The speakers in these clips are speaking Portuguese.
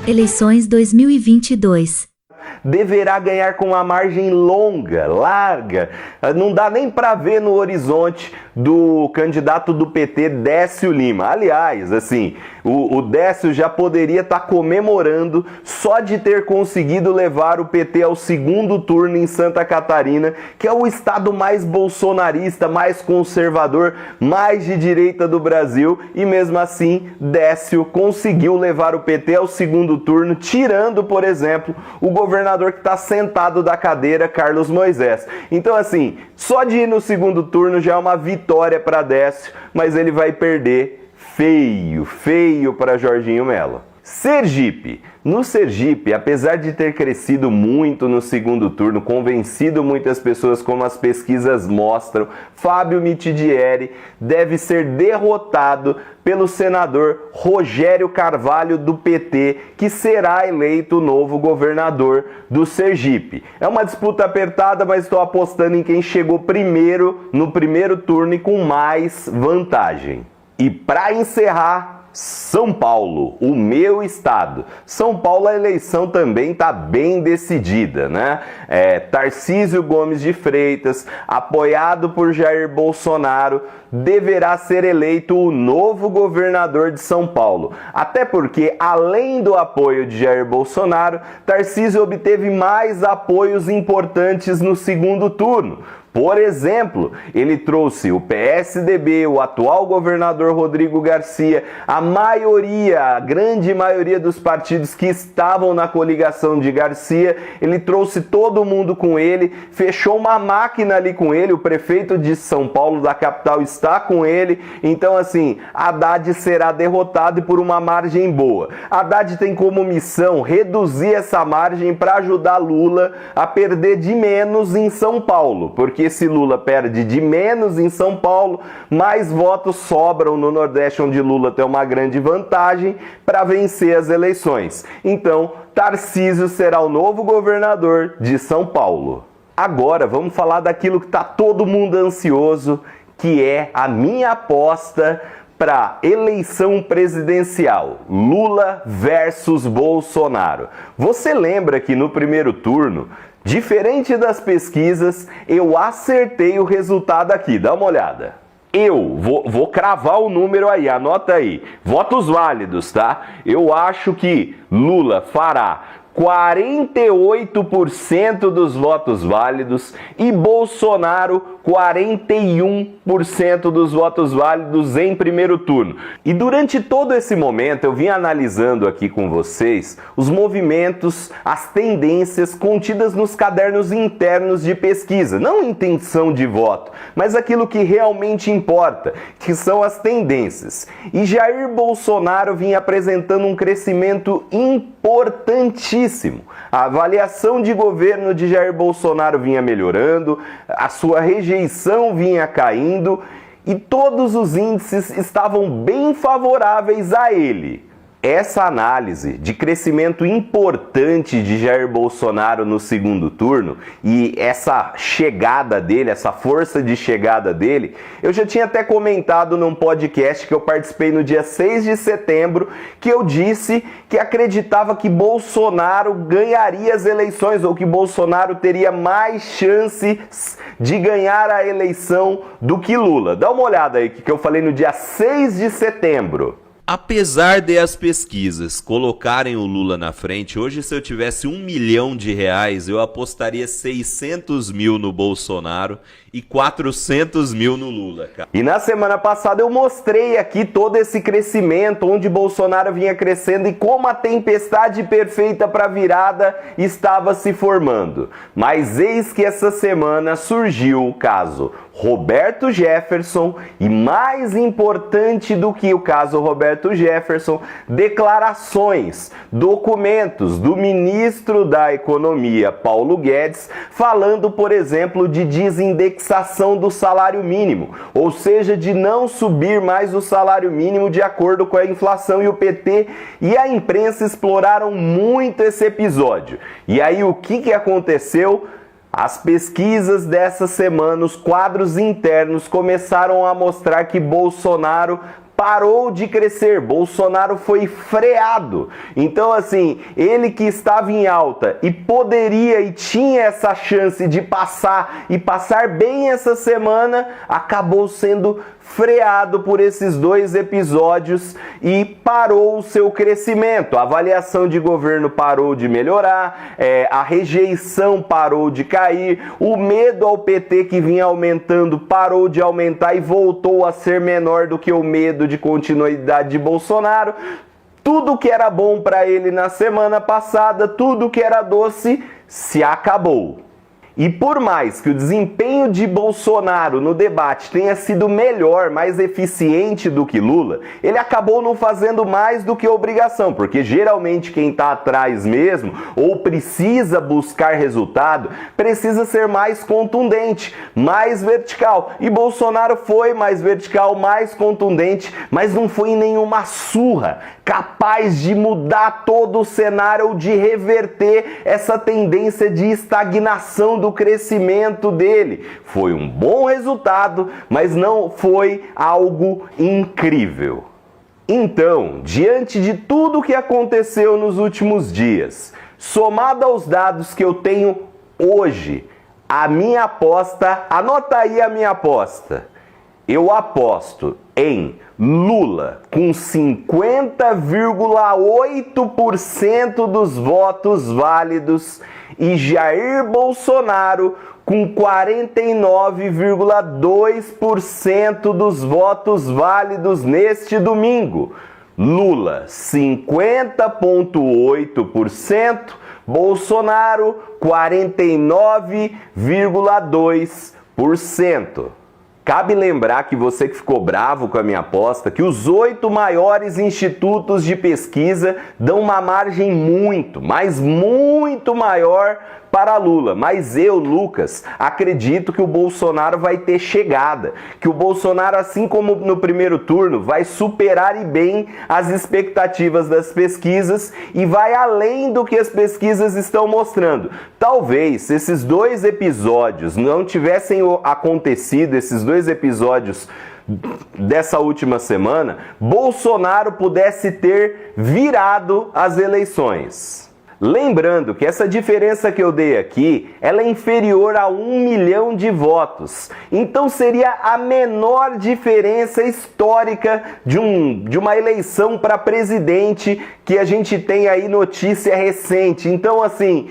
Eleições 2022. Deverá ganhar com uma margem longa, larga. Não dá nem para ver no horizonte do candidato do PT, Décio Lima. Aliás, assim, o Décio já poderia estar comemorando só de ter conseguido levar o PT ao segundo turno em Santa Catarina, que é o estado mais bolsonarista, mais conservador, mais de direita do Brasil, e mesmo assim, Décio conseguiu levar o PT ao segundo turno, tirando, por exemplo, o governador que está sentado da cadeira, Carlos Moisés. Então, assim, só de ir no segundo turno já é uma vitória para Décio, mas ele vai perder feio, feio para Jorginho Mello. Sergipe. No Sergipe, apesar de ter crescido muito no segundo turno, convencido muitas pessoas como as pesquisas mostram, Fábio Mitidieri deve ser derrotado pelo senador Rogério Carvalho do PT, que será eleito o novo governador do Sergipe. É uma disputa apertada, mas estou apostando em quem chegou primeiro no primeiro turno e com mais vantagem. E para encerrar, São Paulo, o meu estado. São Paulo, a eleição também está bem decidida, né? Tarcísio Gomes de Freitas, apoiado por Jair Bolsonaro, deverá ser eleito o novo governador de São Paulo. Até porque, além do apoio de Jair Bolsonaro, Tarcísio obteve mais apoios importantes no segundo turno. Por exemplo, ele trouxe o PSDB, o atual governador Rodrigo Garcia, a grande maioria dos partidos que estavam na coligação de Garcia, ele trouxe todo mundo com ele, fechou uma máquina ali com ele, o prefeito de São Paulo, da capital, está com ele. Então, assim, Haddad será derrotado e por uma margem boa. Haddad tem como missão reduzir essa margem para ajudar Lula a perder de menos em São Paulo, porque se Lula perde de menos em São Paulo, mais votos sobram no Nordeste, onde Lula tem uma grande vantagem para vencer as eleições. Então, Tarcísio será o novo governador de São Paulo. Agora, vamos falar daquilo que está todo mundo ansioso, que é a minha aposta para eleição presidencial, Lula versus Bolsonaro. Você lembra que no primeiro turno, diferente das pesquisas, eu acertei o resultado aqui, dá uma olhada. Eu vou cravar o número aí, anota aí. Votos válidos, tá? Eu acho que Lula fará 48% dos votos válidos e Bolsonaro 41% dos votos válidos em primeiro turno. E durante todo esse momento eu vim analisando aqui com vocês os movimentos, as tendências contidas nos cadernos internos de pesquisa, não intenção de voto, mas aquilo que realmente importa, que são as tendências. E Jair Bolsonaro vinha apresentando um crescimento importantíssimo. A avaliação de governo de Jair Bolsonaro vinha melhorando, a sua rejeição vinha caindo e todos os índices estavam bem favoráveis a ele. Essa análise de crescimento importante de Jair Bolsonaro no segundo turno e essa chegada dele, essa força de chegada dele, eu já tinha até comentado num podcast que eu participei no dia 6 de setembro, que eu disse que acreditava que Bolsonaro ganharia as eleições ou que Bolsonaro teria mais chances de ganhar a eleição do que Lula. Dá uma olhada aí que eu falei no dia 6 de setembro. Apesar de as pesquisas colocarem o Lula na frente, hoje se eu tivesse R$1 milhão, eu apostaria 600 mil no Bolsonaro e 400 mil no Lula, cara. E na semana passada eu mostrei aqui todo esse crescimento, onde Bolsonaro vinha crescendo e como a tempestade perfeita para virada estava se formando. Mas eis que essa semana surgiu o caso Roberto Jefferson e, mais importante do que o caso Roberto Jefferson, declarações, documentos do ministro da Economia, Paulo Guedes, falando, por exemplo, de desindexação do salário mínimo, ou seja, de não subir mais o salário mínimo de acordo com a inflação, e o PT e a imprensa exploraram muito esse episódio. E aí o que aconteceu? As pesquisas dessa semana, os quadros internos começaram a mostrar que Bolsonaro parou de crescer, Bolsonaro foi freado. Então, assim, ele que estava em alta e poderia e tinha essa chance de passar e passar bem essa semana, acabou sendo freado por esses 2 episódios e parou o seu crescimento. A avaliação de governo parou de melhorar, a rejeição parou de cair, o medo ao PT que vinha aumentando parou de aumentar e voltou a ser menor do que o medo de continuidade de Bolsonaro. Tudo que era bom para ele na semana passada, tudo que era doce, se acabou. E por mais que o desempenho de Bolsonaro no debate tenha sido melhor, mais eficiente do que Lula, ele acabou não fazendo mais do que obrigação, porque geralmente quem está atrás mesmo, ou precisa buscar resultado, precisa ser mais contundente, mais vertical. E Bolsonaro foi mais vertical, mais contundente, mas não foi em nenhuma surra capaz de mudar todo o cenário ou de reverter essa tendência de estagnação do crescimento dele. Foi um bom resultado, mas não foi algo incrível. Então, diante de tudo o que aconteceu nos últimos dias, somado aos dados que eu tenho hoje, a minha aposta, anota aí a minha aposta. Eu aposto em Lula com 50,8% dos votos válidos e Jair Bolsonaro com 49,2% dos votos válidos neste domingo. Lula 50,8%, Bolsonaro 49,2%. Cabe lembrar que você que ficou bravo com a minha aposta, que os 8 maiores institutos de pesquisa dão uma margem muito, mas muito maior para Lula. Mas eu, Lucas, acredito que o Bolsonaro vai ter chegada, que o Bolsonaro, assim como no primeiro turno, vai superar e bem as expectativas das pesquisas e vai além do que as pesquisas estão mostrando. Talvez, se esses 2 episódios não tivessem acontecido, esses 2 episódios dessa última semana, Bolsonaro pudesse ter virado as eleições. Lembrando que essa diferença que eu dei aqui, ela é inferior a 1 milhão de votos. Então seria a menor diferença histórica de uma eleição para presidente que a gente tem aí notícia recente. Então, assim,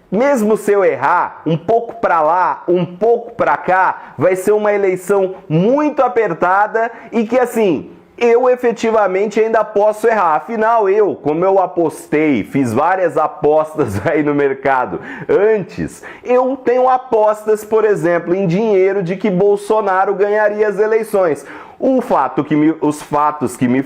mesmo se eu errar, um pouco para lá, um pouco para cá, vai ser uma eleição muito apertada e que, assim, eu efetivamente ainda posso errar. Afinal, como eu apostei, fiz várias apostas aí no mercado antes, eu tenho apostas, por exemplo, em dinheiro de que Bolsonaro ganharia as eleições. Os fatos que me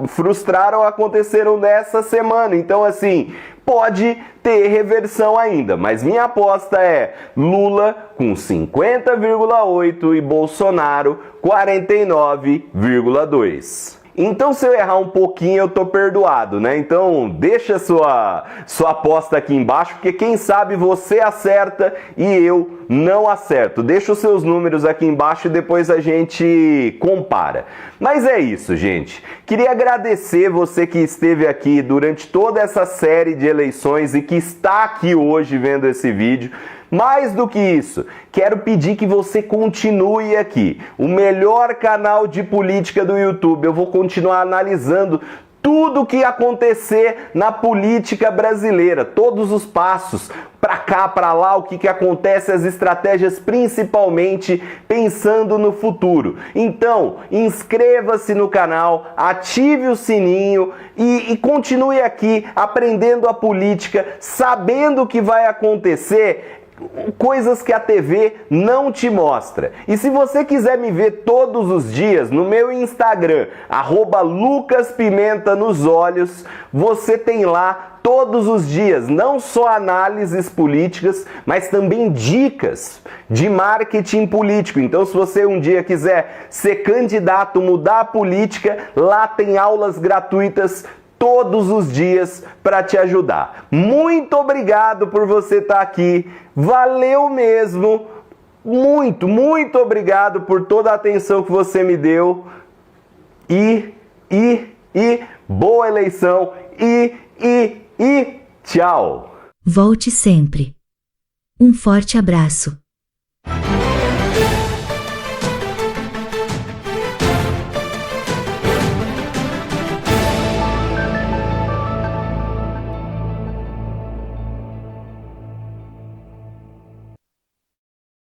frustraram aconteceram nessa semana. Então, assim, pode ter reversão ainda. Mas minha aposta é Lula com 50,8% e Bolsonaro 49,2%. Então, se eu errar um pouquinho, eu tô perdoado, né? Então, deixa sua aposta aqui embaixo, porque quem sabe você acerta e eu não acerto. Deixa os seus números aqui embaixo e depois a gente compara. Mas é isso, gente. Queria agradecer você que esteve aqui durante toda essa série de eleições e que está aqui hoje vendo esse vídeo. Mais do que isso, quero pedir que você continue aqui. O melhor canal de política do YouTube. Eu vou continuar analisando tudo o que acontecer na política brasileira, todos os passos, para cá, para lá, o que acontece, as estratégias, principalmente pensando no futuro. Então, inscreva-se no canal, ative o sininho e continue aqui aprendendo a política, sabendo o que vai acontecer, coisas que a TV não te mostra. E se você quiser me ver todos os dias no meu Instagram, @LucasPimentaNosOlhos, você tem lá todos os dias, não só análises políticas, mas também dicas de marketing político. Então, se você um dia quiser ser candidato, mudar a política, lá tem aulas gratuitas todos os dias para te ajudar. Muito obrigado por você estar aqui. Valeu mesmo. Muito, muito obrigado por toda a atenção que você me deu. e boa eleição e tchau. Volte sempre. Um forte abraço.